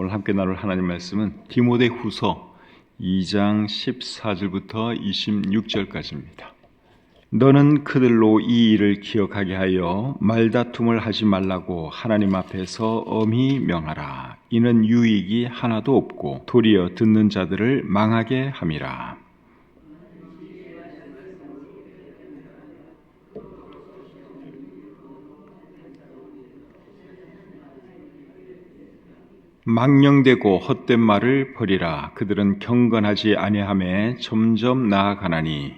오늘 함께 나눌 하나님 말씀은 디모데후서 2장 14절부터 26절까지입니다. 너는 그들로 이 일을 기억하게 하여 말다툼을 하지 말라고 하나님 앞에서 엄히 명하라. 이는 유익이 하나도 없고 도리어 듣는 자들을 망하게 함이라. 망령되고 헛된 말을 버리라. 그들은 경건하지 아니하매 점점 나아가나니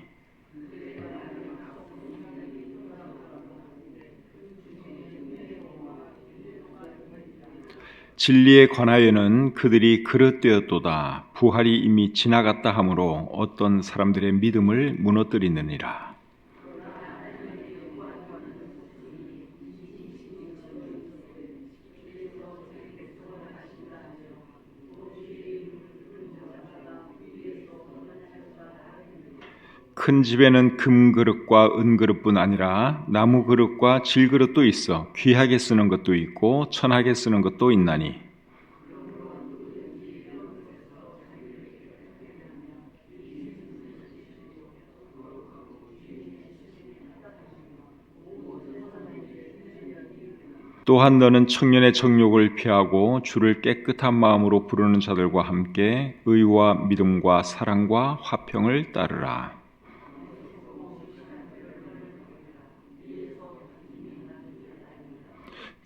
진리에 관하여는 그들이 그릇되었도다. 부활이 이미 지나갔다 하므로 어떤 사람들의 믿음을 무너뜨리느니라. 큰 집에는 금그릇과 은그릇뿐 아니라 나무그릇과 질그릇도 있어 귀하게 쓰는 것도 있고 천하게 쓰는 것도 있나니 또한 너는 청년의 정욕을 피하고 주를 깨끗한 마음으로 부르는 자들과 함께 의와 믿음과 사랑과 화평을 따르라.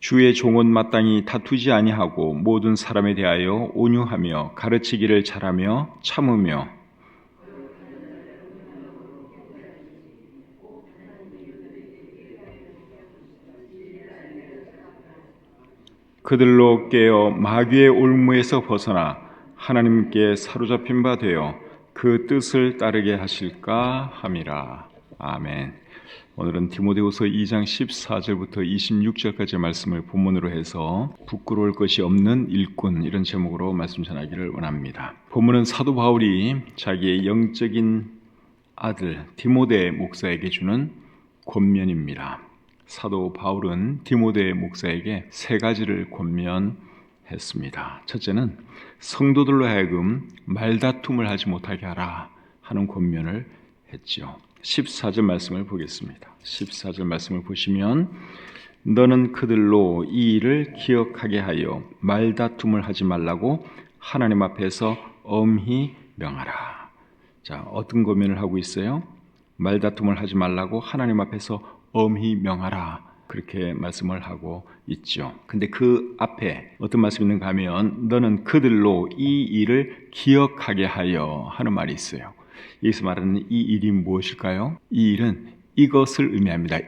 주의 종은 마땅히 다투지 아니하고 모든 사람에 대하여 온유하며 가르치기를 잘하며 참으며 그들로 깨어 마귀의 올무에서 벗어나 하나님께 사로잡힌 바 되어 그 뜻을 따르게 하실까 함이라. 아멘. 오늘은 디모데후서 2장 14절부터 26절까지 말씀을 본문으로 해서 부끄러울 것이 없는 일꾼, 이런 제목으로 말씀 전하기를 원합니다. 본문은 사도 바울이 자기의 영적인 아들 디모데 목사에게 주는 권면입니다. 사도 바울은 디모데 목사에게 세 가지를 권면했습니다. 첫째는 성도들로 하여금 말다툼을 하지 못하게 하라 하는 권면을 했지요. 14절 말씀을 보겠습니다. 14절 말씀을 보시면 너는 그들로 이 일을 기억하게 하여 말다툼을 하지 말라고 하나님 앞에서 엄히 명하라. 자, 어떤 권면을 하고 있어요? 말다툼을 하지 말라고 하나님 앞에서 엄히 명하라. 그렇게 말씀을 하고 있죠. 근데 그 앞에 어떤 말씀이 있는가 하면 너는 그들로 이 일을 기억하게 하여 하는 말이 있어요. 여기서 말하는 이 일이 무엇일까요? 이 일은 이것을 의미합니다.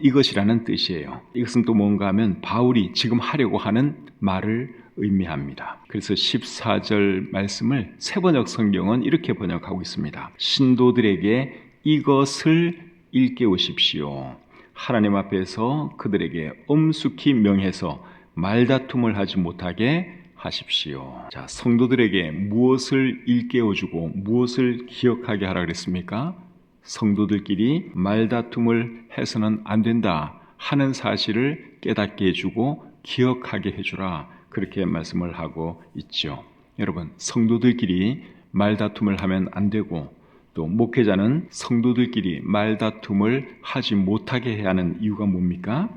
이것이라는 뜻이에요. 이것은 또 뭔가 하면 바울이 지금 하려고 하는 말을 의미합니다. 그래서 14절 말씀을 세번역 성경은 이렇게 번역하고 있습니다. 신도들에게 이것을 일깨우십시오. 하나님 앞에서 그들에게 엄숙히 명해서 말다툼을 하지 못하게 하십시오. 자, 성도들에게 무엇을 일깨워주고 무엇을 기억하게 하라 그랬습니까? 성도들끼리 말다툼을 해서는 안 된다 하는 사실을 깨닫게 해주고 기억하게 해주라, 그렇게 말씀을 하고 있죠. 여러분, 성도들끼리 말다툼을 하면 안 되고 또 목회자는 성도들끼리 말다툼을 하지 못하게 해야 하는 이유가 뭡니까?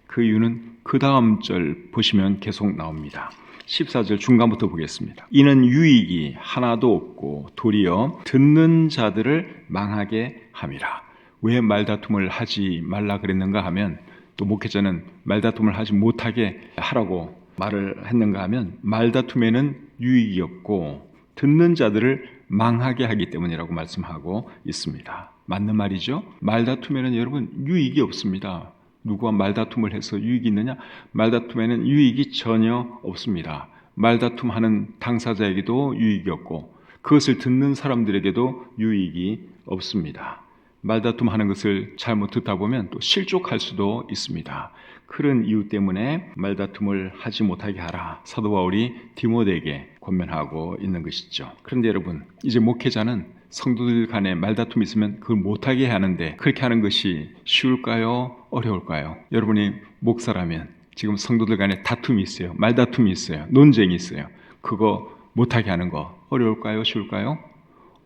그 이유는 그 다음 절 보시면 계속 나옵니다. 14절 중간부터 보겠습니다. 이는 유익이 하나도 없고 도리어 듣는 자들을 망하게 함이라. 왜 말다툼을 하지 말라 그랬는가 하면, 또 목회자는 말다툼을 하지 못하게 하라고 말을 했는가 하면, 말다툼에는 유익이 없고 듣는 자들을 망하게 하기 때문이라고 말씀하고 있습니다. 맞는 말이죠? 말다툼에는 여러분 유익이 없습니다. 누구와 말다툼을 해서 유익이 있느냐? 말다툼에는 유익이 전혀 없습니다. 말다툼하는 당사자에게도 유익이 없고 그것을 듣는 사람들에게도 유익이 없습니다. 말다툼하는 것을 잘못 듣다 보면 또 실족할 수도 있습니다. 그런 이유 때문에 말다툼을 하지 못하게 하라, 사도 바울이 디모데에게 권면하고 있는 것이죠. 그런데 여러분, 이제 목회자는 성도들 간에 말다툼이 있으면 그걸 못하게 하는데, 그렇게 하는 것이 쉬울까요? 어려울까요? 여러분이 목사라면 지금 성도들 간에 다툼이 있어요. 말다툼이 있어요. 논쟁이 있어요. 그거 못하게 하는 거 어려울까요? 쉬울까요?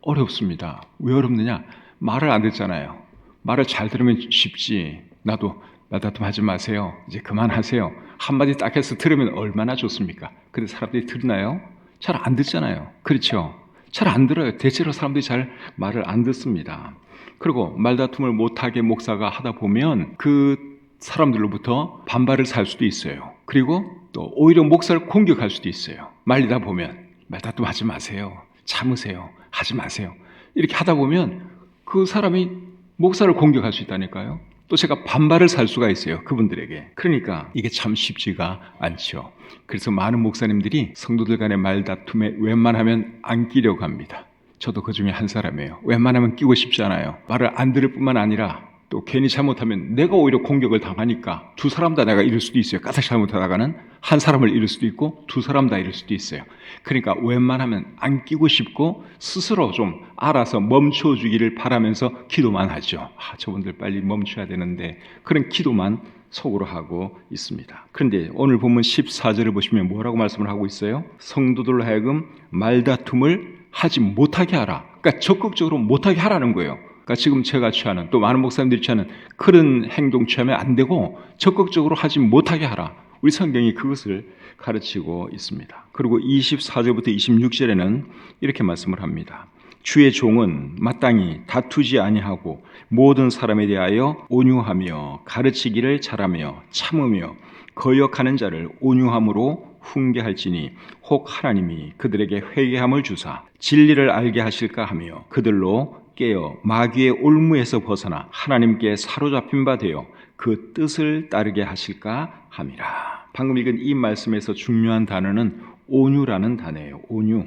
어렵습니다. 왜 어렵느냐? 말을 안 듣잖아요. 말을 잘 들으면 쉽지. 나도 말다툼 하지 마세요. 이제 그만하세요. 한마디 딱 해서 들으면 얼마나 좋습니까? 근데 사람들이 듣나요? 잘 안 듣잖아요. 그렇죠? 잘 안 들어요. 대체로 사람들이 잘 말을 안 듣습니다. 그리고 말다툼을 못하게 목사가 하다 보면 그 사람들로부터 반발을 살 수도 있어요. 그리고 또 오히려 목사를 공격할 수도 있어요. 말리다 보면 말다툼 하지 마세요. 참으세요. 하지 마세요. 이렇게 하다 보면 그 사람이 목사를 공격할 수 있다니까요. 또 제가 반발을 살 수가 있어요. 그분들에게. 그러니까 이게 참 쉽지가 않죠. 그래서 많은 목사님들이 성도들 간의 말다툼에 웬만하면 안 끼려고 합니다. 저도 그 중에 한 사람이에요. 웬만하면 끼고 싶지 않아요. 말을 안 들을 뿐만 아니라 또 괜히 잘못하면 내가 오히려 공격을 당하니까 두 사람 다 내가 잃을 수도 있어요. 까딱 잘못하다가는 한 사람을 잃을 수도 있고 두 사람 다 잃을 수도 있어요. 그러니까 웬만하면 안 끼고 싶고 스스로 좀 알아서 멈춰주기를 바라면서 기도만 하죠. 저분들 빨리 멈춰야 되는데 그런 기도만 속으로 하고 있습니다. 그런데 오늘 본문 14절을 보시면 뭐라고 말씀을 하고 있어요? 성도들로 하여금 말다툼을 하지 못하게 하라. 그러니까 적극적으로 못하게 하라는 거예요. 그러니까 지금 제가 취하는 또 많은 목사님들이 취하는 그런 행동 취하면 안 되고 적극적으로 하지 못하게 하라. 우리 성경이 그것을 가르치고 있습니다. 그리고 24절부터 26절에는 이렇게 말씀을 합니다. 주의 종은 마땅히 다투지 아니하고 모든 사람에 대하여 온유하며 가르치기를 잘하며 참으며 거역하는 자를 온유함으로 훈계할지니 혹 하나님이 그들에게 회개함을 주사 진리를 알게 하실까 하며 그들로 깨어 마귀의 올무에서 벗어나 하나님께 사로잡힌 바 되어 그 뜻을 따르게 하실까 함이라. 방금 읽은 이 말씀에서 중요한 단어는 온유라는 단어예요. 온유.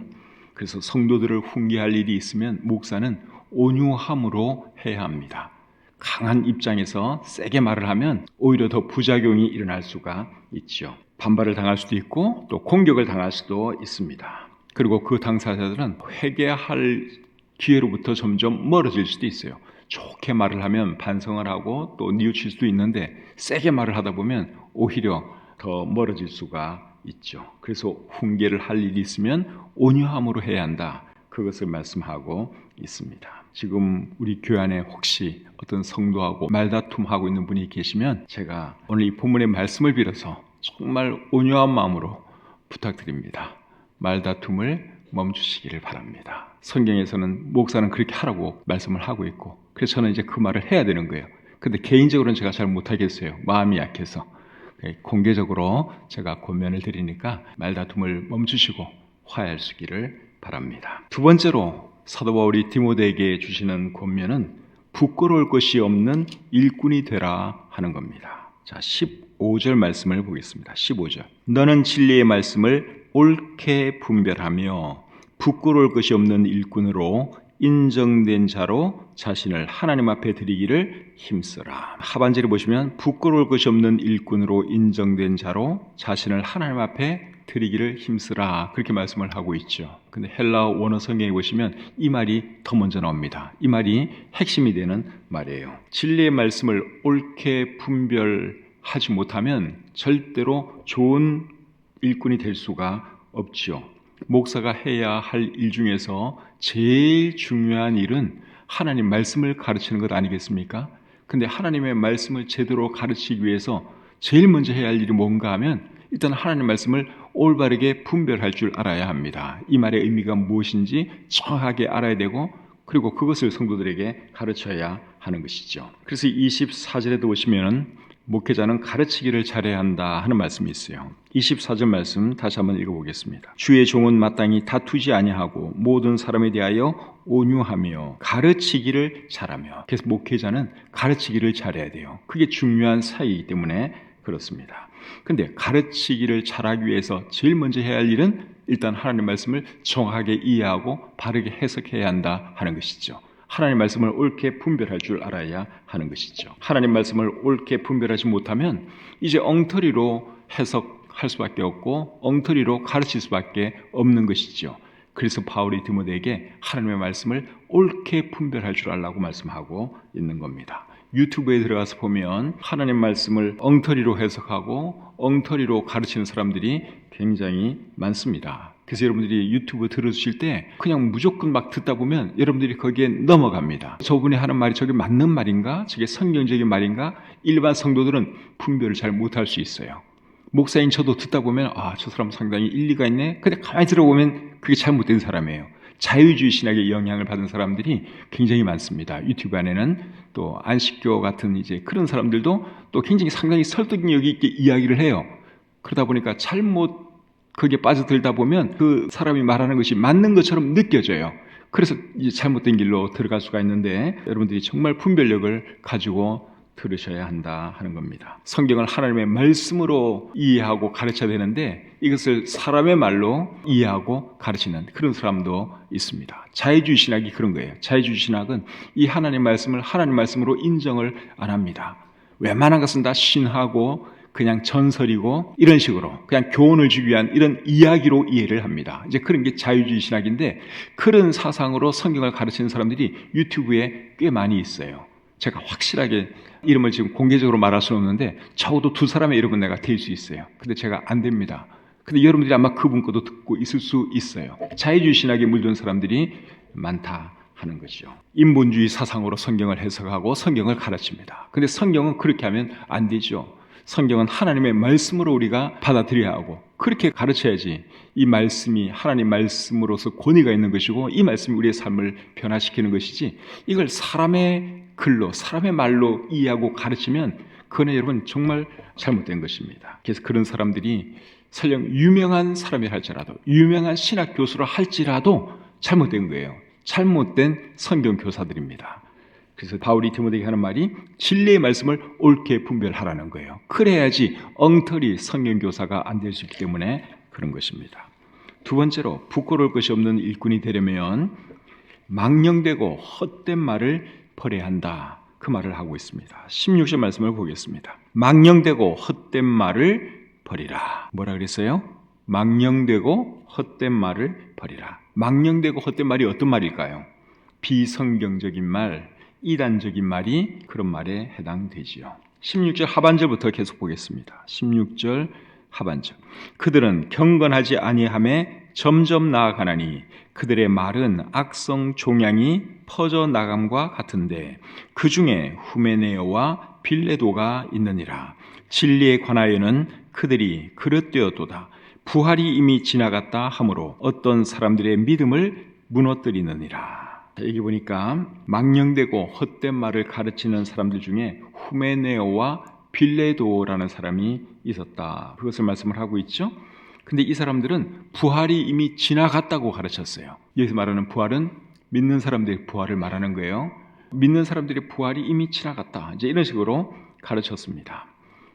그래서 성도들을 훈계할 일이 있으면 목사는 온유함으로 해야 합니다. 강한 입장에서 세게 말을 하면 오히려 더 부작용이 일어날 수가 있죠. 반발을 당할 수도 있고 또 공격을 당할 수도 있습니다. 그리고 그 당사자들은 회개할 기회로부터 점점 멀어질 수도 있어요. 좋게 말을 하면 반성을 하고 또 뉘우칠 수도 있는데 세게 말을 하다 보면 오히려 더 멀어질 수가 있죠. 그래서 훈계를 할 일이 있으면 온유함으로 해야 한다. 그것을 말씀하고 있습니다. 지금 우리 교회 안에 혹시 어떤 성도하고 말다툼하고 있는 분이 계시면 제가 오늘 이 본문의 말씀을 빌어서 정말 온유한 마음으로 부탁드립니다. 말다툼을 멈추시기를 바랍니다. 성경에서는 목사는 그렇게 하라고 말씀을 하고 있고 그래서 저는 이제 그 말을 해야 되는 거예요. 근데 개인적으로는 제가 잘 못하겠어요. 마음이 약해서. 공개적으로 제가 권면을 드리니까 말다툼을 멈추시고 화해하시기를 바랍니다. 두 번째로 사도 바울이 디모데에게 주시는 권면은 부끄러울 것이 없는 일꾼이 되라 하는 겁니다. 자, 15절 말씀을 보겠습니다. 15절. 너는 진리의 말씀을 옳게 분별하며 부끄러울 것이 없는 일꾼으로 인정된 자로 자신을 하나님 앞에 드리기를 힘쓰라. 하반절에 보시면 부끄러울 것이 없는 일꾼으로 인정된 자로 자신을 하나님 앞에 드리기를 힘쓰라. 그렇게 말씀을 하고 있죠. 근데 헬라어 원어 성경에 보시면 이 말이 더 먼저 나옵니다. 이 말이 핵심이 되는 말이에요. 진리의 말씀을 옳게 분별하지 못하면 절대로 좋은 일꾼이 될 수가 없죠. 목사가 해야 할 일 중에서 제일 중요한 일은 하나님 말씀을 가르치는 것 아니겠습니까? 근데 하나님의 말씀을 제대로 가르치기 위해서 제일 먼저 해야 할 일이 뭔가 하면 일단 하나님 말씀을 올바르게 분별할 줄 알아야 합니다. 이 말의 의미가 무엇인지 정확하게 알아야 되고 그리고 그것을 성도들에게 가르쳐야 하는 것이죠. 그래서 24절에도 보시면 목회자는 가르치기를 잘해야 한다 하는 말씀이 있어요. 24절 말씀 다시 한번 읽어보겠습니다. 주의 종은 마땅히 다투지 아니하고 모든 사람에 대하여 온유하며 가르치기를 잘하며. 그래서 목회자는 가르치기를 잘해야 돼요. 그게 중요한 사이이기 때문에 그렇습니다. 근데 가르치기를 잘하기 위해서 제일 먼저 해야 할 일은 일단 하나님 말씀을 정확하게 이해하고 바르게 해석해야 한다 하는 것이죠. 하나님 말씀을 옳게 분별할 줄 알아야 하는 것이죠. 하나님 말씀을 옳게 분별하지 못하면 이제 엉터리로 해석할 수밖에 없고 엉터리로 가르칠 수밖에 없는 것이죠. 그래서 바울이 디모데에게 하나님의 말씀을 옳게 분별할 줄 알라고 말씀하고 있는 겁니다. 유튜브에 들어가서 보면 하나님 말씀을 엉터리로 해석하고 엉터리로 가르치는 사람들이 굉장히 많습니다. 그래서 여러분들이 유튜브 들으실 때 그냥 무조건 막 듣다 보면 여러분들이 거기에 넘어갑니다. 저분이 하는 말이 저게 맞는 말인가? 저게 성경적인 말인가? 일반 성도들은 분별을 잘 못할 수 있어요. 목사인 저도 듣다 보면 저 사람 상당히 일리가 있네. 근데 가만히 들어보면 그게 잘못된 사람이에요. 자유주의 신학의 영향을 받은 사람들이 굉장히 많습니다. 유튜브 안에는 또 안식교 같은 이제 그런 사람들도 또 굉장히 상당히 설득력 있게 이야기를 해요. 그러다 보니까 잘못 거기에 빠져들다 보면 그 사람이 말하는 것이 맞는 것처럼 느껴져요. 그래서 이제 잘못된 길로 들어갈 수가 있는데 여러분들이 정말 분별력을 가지고 들으셔야 한다 하는 겁니다. 성경을 하나님의 말씀으로 이해하고 가르쳐야 되는데 이것을 사람의 말로 이해하고 가르치는 그런 사람도 있습니다. 자유주의 신학이 그런 거예요. 자유주의 신학은 이 하나님 말씀을 하나님 말씀으로 인정을 안 합니다. 웬만한 것은 다 신하고 그냥 전설이고 이런 식으로 그냥 교훈을 주기 위한 이런 이야기로 이해를 합니다. 이제 그런 게 자유주의 신학인데 그런 사상으로 성경을 가르치는 사람들이 유튜브에 꽤 많이 있어요. 제가 확실하게 이름을 지금 공개적으로 말할 수는 없는데 적어도 2사람의 이름은 내가 댈 수 있어요. 근데 제가 안 됩니다. 근데 여러분들이 아마 그분 것도 듣고 있을 수 있어요. 자유주의 신학에 물든 사람들이 많다 하는 것이죠. 인본주의 사상으로 성경을 해석하고 성경을 가르칩니다. 근데 성경은 그렇게 하면 안 되죠. 성경은 하나님의 말씀으로 우리가 받아들여야 하고 그렇게 가르쳐야지 이 말씀이 하나님 말씀으로서 권위가 있는 것이고 이 말씀이 우리의 삶을 변화시키는 것이지 이걸 사람의 글로 사람의 말로 이해하고 가르치면 그건 여러분 정말 잘못된 것입니다. 그래서 그런 사람들이 설령 유명한 사람이 할지라도 유명한 신학 교수로 할지라도 잘못된 거예요. 잘못된 성경 교사들입니다. 그래서 바울이 디모데에게 하는 말이 진리의 말씀을 옳게 분별하라는 거예요. 그래야지 엉터리 성경교사가 안 될 수 있기 때문에 그런 것입니다. 두 번째로 부끄러울 것이 없는 일꾼이 되려면 망령되고 헛된 말을 버려야 한다. 그 말을 하고 있습니다. 16절 말씀을 보겠습니다. 망령되고 헛된 말을 버리라. 뭐라 그랬어요? 망령되고 헛된 말을 버리라. 망령되고 헛된 말이 어떤 말일까요? 비성경적인 말, 이단적인 말이 그런 말에 해당되지요. 16절 하반절부터 계속 보겠습니다. 16절 하반절. 그들은 경건하지 아니함에 점점 나아가나니 그들의 말은 악성 종양이 퍼져나감과 같은데 그 중에 후메네오와 빌레도가 있느니라. 진리에 관하여는 그들이 그릇되었도다. 부활이 이미 지나갔다 하므로 어떤 사람들의 믿음을 무너뜨리느니라. 여기 보니까 망령되고 헛된 말을 가르치는 사람들 중에 후메네오와 빌레도라는 사람이 있었다. 그것을 말씀을 하고 있죠. 근데 이 사람들은 부활이 이미 지나갔다고 가르쳤어요. 여기서 말하는 부활은 믿는 사람들의 부활을 말하는 거예요. 믿는 사람들의 부활이 이미 지나갔다. 이제 이런 식으로 가르쳤습니다.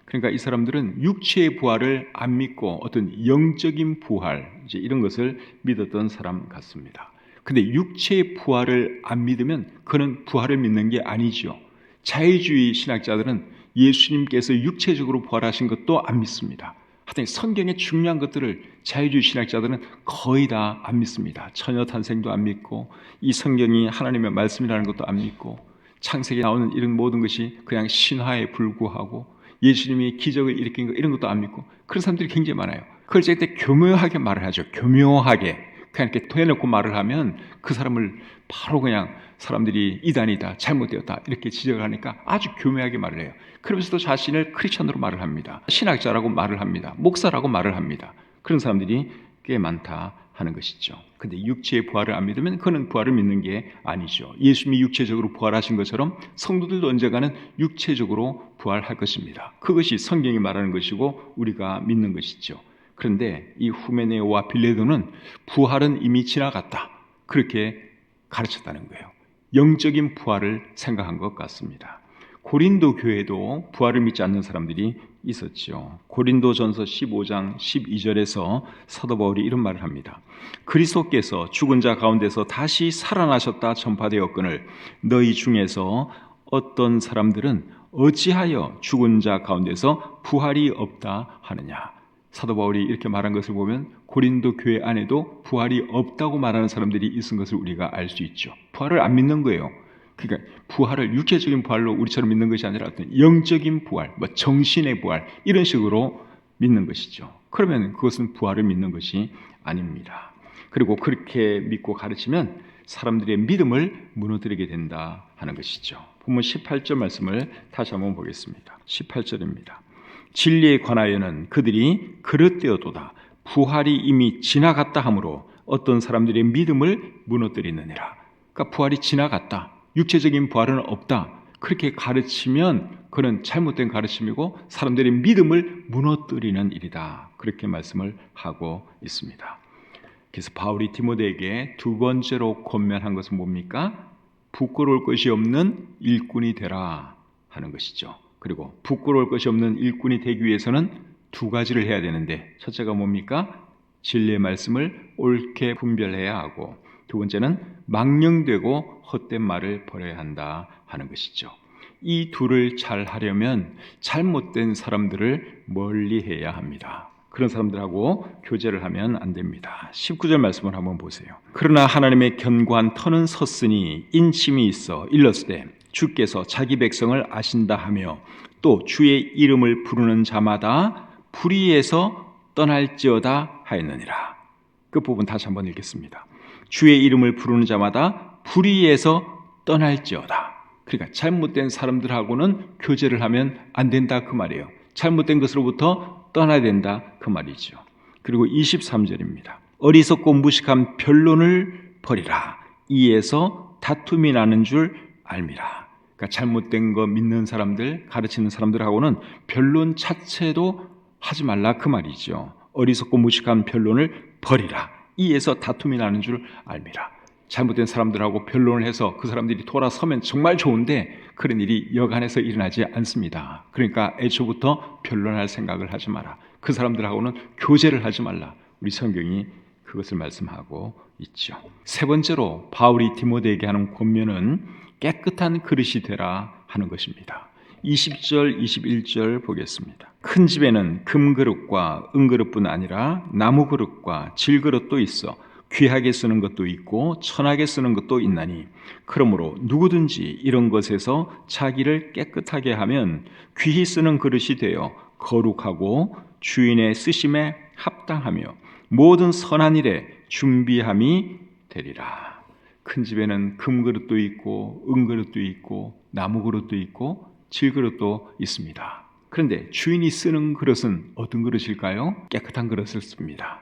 그러니까 이 사람들은 육체의 부활을 안 믿고 어떤 영적인 부활, 이제 이런 것을 믿었던 사람 같습니다. 근데 육체의 부활을 안 믿으면 그는 부활을 믿는 게 아니죠. 자유주의 신학자들은 예수님께서 육체적으로 부활하신 것도 안 믿습니다. 하여튼 성경의 중요한 것들을 자유주의 신학자들은 거의 다 안 믿습니다. 처녀 탄생도 안 믿고 이 성경이 하나님의 말씀이라는 것도 안 믿고 창세기에 나오는 이런 모든 것이 그냥 신화에 불구하고 예수님이 기적을 일으킨 것 이런 것도 안 믿고 그런 사람들이 굉장히 많아요. 그걸 제가 그때 교묘하게 말을 하죠. 교묘하게. 그냥 이렇게 토해놓고 말을 하면 그 사람을 바로 그냥 사람들이 이단이다, 잘못되었다 이렇게 지적을 하니까 아주 교묘하게 말을 해요. 그러면서도 자신을 크리스천으로 말을 합니다. 신학자라고 말을 합니다. 목사라고 말을 합니다. 그런 사람들이 꽤 많다 하는 것이죠. 근데 육체의 부활을 안 믿으면 그는 부활을 믿는 게 아니죠. 예수님이 육체적으로 부활하신 것처럼 성도들도 언젠가는 육체적으로 부활할 것입니다. 그것이 성경이 말하는 것이고 우리가 믿는 것이죠. 그런데 이 후메네오와 빌레도는 부활은 이미 지나갔다. 그렇게 가르쳤다는 거예요. 영적인 부활을 생각한 것 같습니다. 고린도 교회도 부활을 믿지 않는 사람들이 있었죠. 고린도전서 15장 12절에서 사도 바울이 이런 말을 합니다. 그리스도께서 죽은 자 가운데서 다시 살아나셨다 전파되었거늘 너희 중에서 어떤 사람들은 어찌하여 죽은 자 가운데서 부활이 없다 하느냐. 사도 바울이 이렇게 말한 것을 보면 고린도 교회 안에도 부활이 없다고 말하는 사람들이 있은 것을 우리가 알 수 있죠. 부활을 안 믿는 거예요. 그러니까 부활을 육체적인 부활로 우리처럼 믿는 것이 아니라 어떤 영적인 부활, 정신의 부활 이런 식으로 믿는 것이죠. 그러면 그것은 부활을 믿는 것이 아닙니다. 그리고 그렇게 믿고 가르치면 사람들의 믿음을 무너뜨리게 된다 하는 것이죠. 본문 18절 말씀을 다시 한번 보겠습니다. 18절입니다. 진리에 관하여는 그들이 그릇되어도다 부활이 이미 지나갔다 하므로 어떤 사람들의 믿음을 무너뜨리느니라. 그러니까 부활이 지나갔다, 육체적인 부활은 없다, 그렇게 가르치면 그는 잘못된 가르침이고 사람들의 믿음을 무너뜨리는 일이다, 그렇게 말씀을 하고 있습니다. 그래서 바울이 디모데에게 두 번째로 권면한 것은 뭡니까? 부끄러울 것이 없는 일꾼이 되라 하는 것이죠. 그리고 부끄러울 것이 없는 일꾼이 되기 위해서는 두 가지를 해야 되는데, 첫째가 뭡니까? 진리의 말씀을 옳게 분별해야 하고, 두 번째는 망령되고 헛된 말을 버려야 한다 하는 것이죠. 이 둘을 잘 하려면 잘못된 사람들을 멀리해야 합니다. 그런 사람들하고 교제를 하면 안 됩니다. 19절 말씀을 한번 보세요. 그러나 하나님의 견고한 터는 섰으니 인심이 있어 일렀으되 주께서 자기 백성을 아신다 하며 또 주의 이름을 부르는 자마다 불의에서 떠날지어다 하였느니라. 그 부분 다시 한번 읽겠습니다. 주의 이름을 부르는 자마다 불의에서 떠날지어다. 그러니까 잘못된 사람들하고는 교제를 하면 안 된다 그 말이에요. 잘못된 것으로부터 떠나야 된다 그 말이죠. 그리고 23절입니다. 어리석고 무식한 변론을 버리라. 이에서 다툼이 나는 줄 알미라. 그러니까 잘못된 거 믿는 사람들, 가르치는 사람들하고는 변론 자체도 하지 말라 그 말이죠. 어리석고 무식한 변론을 버리라. 이에서 다툼이 나는 줄 알미라. 잘못된 사람들하고 변론을 해서 그 사람들이 돌아서면 정말 좋은데 그런 일이 여간해서 일어나지 않습니다. 그러니까 애초부터 변론할 생각을 하지 마라. 그 사람들하고는 교제를 하지 말라. 우리 성경이 그것을 말씀하고 있죠. 세 번째로 바울이 디모데에게 하는 권면은 깨끗한 그릇이 되라 하는 것입니다. 20절, 21절 보겠습니다. 큰 집에는 금그릇과 은그릇뿐 아니라 나무그릇과 질그릇도 있어 귀하게 쓰는 것도 있고 천하게 쓰는 것도 있나니 그러므로 누구든지 이런 것에서 자기를 깨끗하게 하면 귀히 쓰는 그릇이 되어 거룩하고 주인의 쓰심에 합당하며 모든 선한 일에 준비함이 되리라. 큰 집에는 금그릇도 있고 은그릇도 있고 나무그릇도 있고 질그릇도 있습니다. 그런데 주인이 쓰는 그릇은 어떤 그릇일까요? 깨끗한 그릇을 씁니다.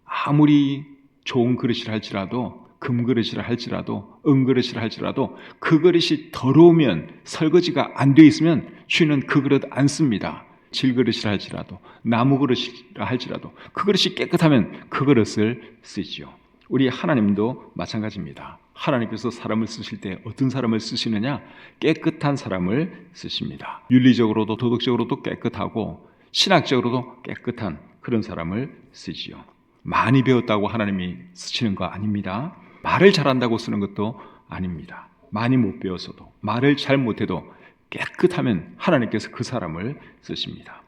아무리 좋은 그릇이라 할지라도, 금그릇이라 할지라도, 은그릇이라 할지라도 그 그릇이 더러우면, 설거지가 안 돼 있으면 주인은 그 그릇 안 씁니다. 질그릇이라 할지라도, 나무그릇이라 할지라도 그 그릇이 깨끗하면 그 그릇을 쓰지요. 우리 하나님도 마찬가지입니다. 하나님께서 사람을 쓰실 때 어떤 사람을 쓰시느냐? 깨끗한 사람을 쓰십니다. 윤리적으로도 도덕적으로도 깨끗하고 신학적으로도 깨끗한 그런 사람을 쓰지요. 많이 배웠다고 하나님이 쓰시는 거 아닙니다. 말을 잘한다고 쓰는 것도 아닙니다. 많이 못 배웠어도, 말을 잘 못해도 깨끗하면 하나님께서 그 사람을 쓰십니다.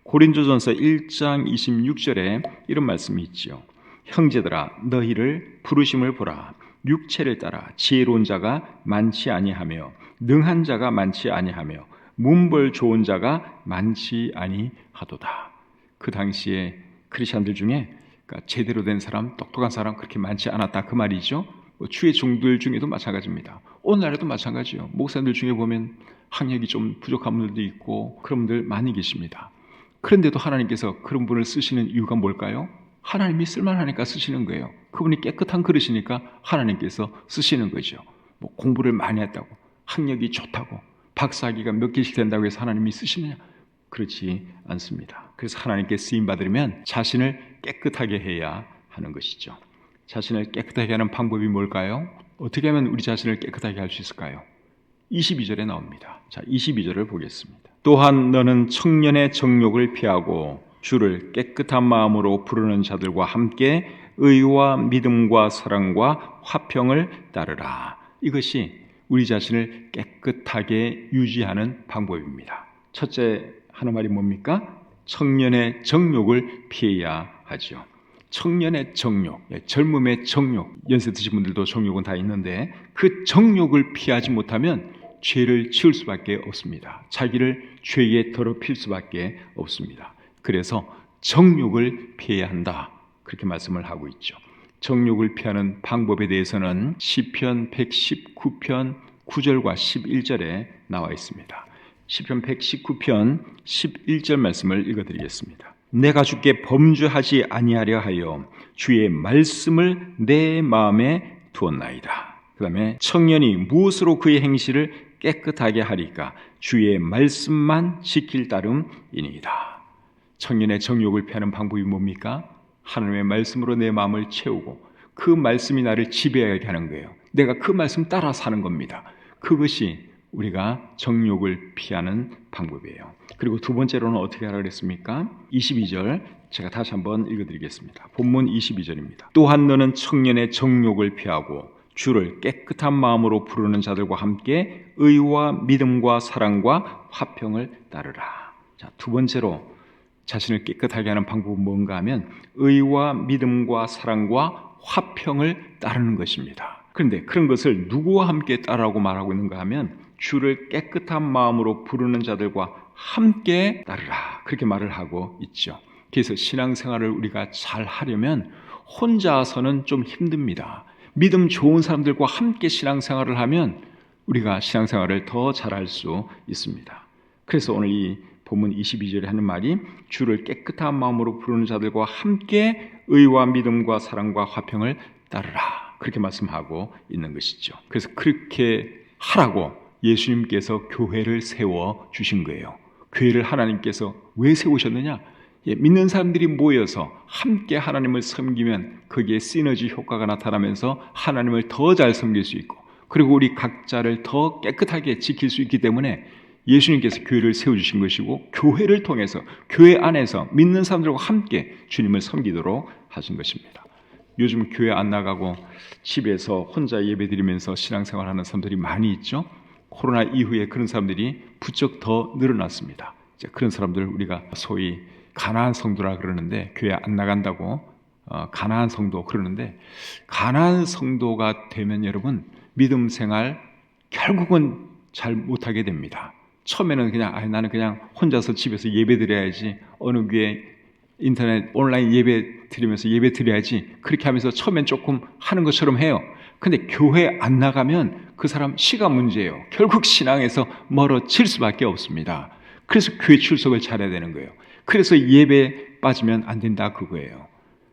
고린도전서 1장 26절에 이런 말씀이 있지요. 형제들아 너희를 부르심을 보라. 육체를 따라 지혜로운 자가 많지 아니하며 능한 자가 많지 아니하며 문벌 좋은 자가 많지 아니하도다. 그 당시에 크리스천들 중에 그러니까 제대로 된 사람, 똑똑한 사람 그렇게 많지 않았다 그 말이죠. 주의 종들 중에도 마찬가지입니다. 오늘날에도 마찬가지요. 목사님들 중에 보면 학력이 좀 부족한 분들도 있고 그런 분들 많이 계십니다. 그런데도 하나님께서 그런 분을 쓰시는 이유가 뭘까요? 하나님이 쓸만하니까 쓰시는 거예요. 그분이 깨끗한 그릇이니까 하나님께서 쓰시는 거죠. 뭐 공부를 많이 했다고, 학력이 좋다고, 박사학위가 몇 개씩 된다고 해서 하나님이 쓰시느냐? 그렇지 않습니다. 그래서 하나님께 쓰임 받으려면 자신을 깨끗하게 해야 하는 것이죠. 자신을 깨끗하게 하는 방법이 뭘까요? 어떻게 하면 우리 자신을 깨끗하게 할 수 있을까요? 22절에 나옵니다. 자, 22절을 보겠습니다. 또한 너는 청년의 정욕을 피하고 주를 깨끗한 마음으로 부르는 자들과 함께 의와 믿음과 사랑과 화평을 따르라. 이것이 우리 자신을 깨끗하게 유지하는 방법입니다. 첫째 하는 말이 뭡니까? 청년의 정욕을 피해야 하죠. 청년의 정욕, 젊음의 정욕, 연세 드신 분들도 정욕은 다 있는데 그 정욕을 피하지 못하면 죄를 지을 수밖에 없습니다. 자기를 죄에 더럽힐 수밖에 없습니다. 그래서 정욕을 피해야 한다, 그렇게 말씀을 하고 있죠. 정욕을 피하는 방법에 대해서는 시편 119편 9절과 11절에 나와 있습니다. 시편 119편 11절 말씀을 읽어드리겠습니다. 내가 주께 범죄하지 아니하려 하여 주의 말씀을 내 마음에 두었나이다. 그 다음에 청년이 무엇으로 그의 행실을 깨끗하게 하리까? 주의 말씀만 지킬 따름이니이다. 청년의 정욕을 피하는 방법이 뭡니까? 하나님의 말씀으로 내 마음을 채우고 그 말씀이 나를 지배하게 하는 거예요. 내가 그 말씀 따라 사는 겁니다. 그것이 우리가 정욕을 피하는 방법이에요. 그리고 두 번째로는 어떻게 하라 그랬습니까? 22절 제가 다시 한번 읽어드리겠습니다. 본문 22절입니다. 또한 너는 청년의 정욕을 피하고 주를 깨끗한 마음으로 부르는 자들과 함께 의와 믿음과 사랑과 화평을 따르라. 자, 두 번째로 자신을 깨끗하게 하는 방법은 뭔가 하면 의와 믿음과 사랑과 화평을 따르는 것입니다. 그런데 그런 것을 누구와 함께 따르라고 말하고 있는가 하면 주를 깨끗한 마음으로 부르는 자들과 함께 따르라, 그렇게 말을 하고 있죠. 그래서 신앙생활을 우리가 잘 하려면 혼자서는 좀 힘듭니다. 믿음 좋은 사람들과 함께 신앙생활을 하면 우리가 신앙생활을 더 잘할 수 있습니다. 그래서 오늘 이 본문 22절에 하는 말이 주를 깨끗한 마음으로 부르는 자들과 함께 의와 믿음과 사랑과 화평을 따르라, 그렇게 말씀하고 있는 것이죠. 그래서 그렇게 하라고 예수님께서 교회를 세워 주신 거예요. 교회를 하나님께서 왜 세우셨느냐? 믿는 사람들이 모여서 함께 하나님을 섬기면 거기에 시너지 효과가 나타나면서 하나님을 더 잘 섬길 수 있고, 그리고 우리 각자를 더 깨끗하게 지킬 수 있기 때문에 예수님께서 교회를 세워주신 것이고, 교회를 통해서 교회 안에서 믿는 사람들과 함께 주님을 섬기도록 하신 것입니다. 요즘 교회 안 나가고 집에서 혼자 예배드리면서 신앙생활하는 사람들이 많이 있죠. 코로나 이후에 그런 사람들이 부쩍 더 늘어났습니다. 이제 그런 사람들 우리가 소위 가나안 성도라 그러는데, 교회 안 나간다고 가나안 성도 그러는데, 가나안 성도가 되면 여러분 믿음 생활 결국은 잘 못하게 됩니다. 처음에는 그냥 나는 그냥 혼자서 집에서 예배 드려야지, 어느 교회 인터넷 온라인 예배 드리면서 예배 드려야지, 그렇게 하면서 처음엔 조금 하는 것처럼 해요. 근데 교회 안 나가면 그 사람 시간 문제예요. 결국 신앙에서 멀어질 수밖에 없습니다. 그래서 교회 출석을 잘해야 되는 거예요. 그래서 예배 빠지면 안 된다, 그거예요.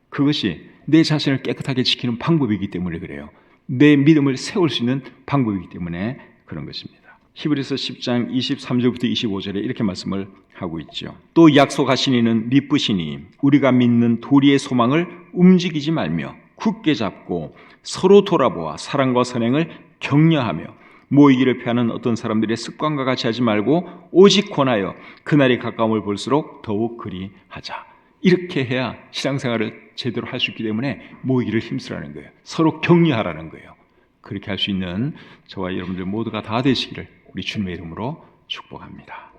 그것이 내 자신을 깨끗하게 지키는 방법이기 때문에 그래요. 내 믿음을 세울 수 있는 방법이기 때문에 그런 것입니다. 히브리서 10장 23절부터 25절에 이렇게 말씀을 하고 있죠. 또 약속하신 이는 미쁘시니 우리가 믿는 도리의 소망을 움직이지 말며 굳게 잡고 서로 돌아보아 사랑과 선행을 격려하며 모이기를 피하는 어떤 사람들의 습관과 같이 하지 말고 오직 권하여 그날이 가까움을 볼수록 더욱 그리 하자. 이렇게 해야 신앙생활을 제대로 할 수 있기 때문에 모이기를 힘쓰라는 거예요. 서로 격려하라는 거예요. 그렇게 할 수 있는 저와 여러분들 모두가 다 되시기를 우리 주님의 이름으로 축복합니다.